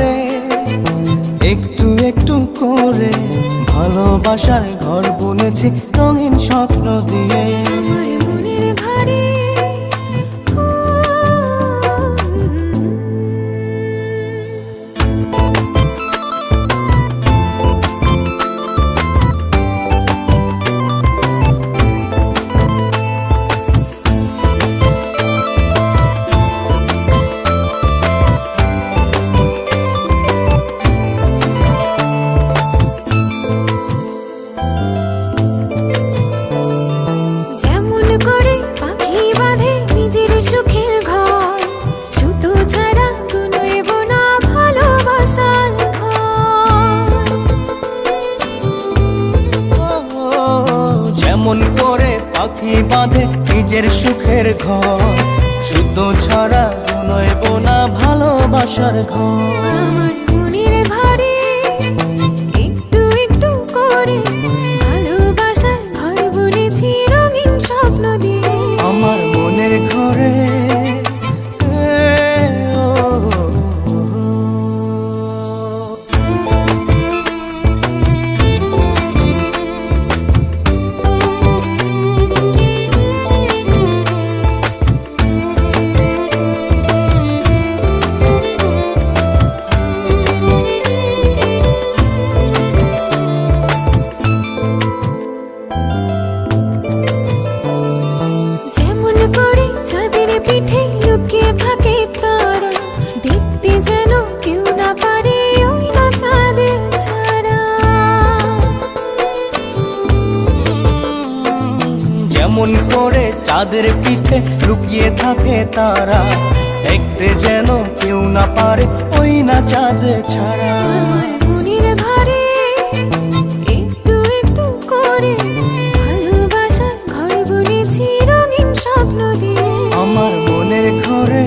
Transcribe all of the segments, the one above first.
ঘরে একটু একটু করে ভালোবাসার ঘর বুনেছি রঙিন স্বপ্ন দিয়ে। আমার মনের ঘরে যেমন করে পাখি বাঁধে নিজের সুখের ঘর, সুতো ছাড়া বুনইব না ভালোবাসার ঘর। আমার মনের ঘরে একটু একটু করে ভালোবাসার ঘর বুনেছি রঙিন স্বপ্ন দিয়ে। আমার মনের ঘরে পিঠে লুকিয়ে থাকে তারা, দেখতে যেন কেউ না পারে ওই না চাঁদের ছাড়া। যেমন করে চাঁদের পিঠে লুকিয়ে থাকে তারা, দেখতে যেন কেউ না পারে ওই না চাঁদ ছাড়া। আমার মনের ঘরে একটু একটু করে ভালোবাসার ঘর বুনেছি রঙিন স্বপ্ন দিয়ে। আমার মনের ঘরে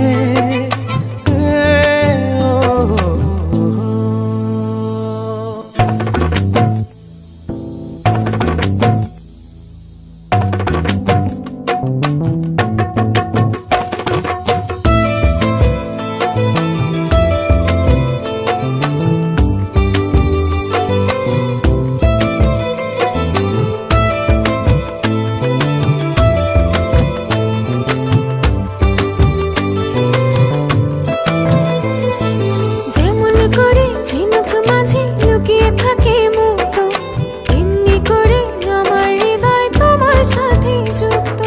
ঝিনুক মাঝে লুকিয়ে থাকে মুক্ত, এমনি করে আমার হৃদয় তোমার সাথে যুক্ত।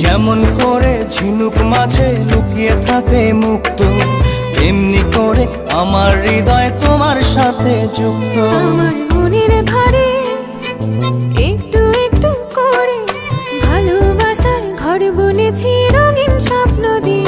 যেমন করে ঝিনুক মাঝে লুকিয়ে থাকে মুক্ত, এমনি করে আমার হৃদয় তোমার সাথে যুক্ত। আমার মনের ঘরে একটু একটু করে ভালোবাসার ঘর বুনেছি রঙিন স্বপ্ন দিয়ে।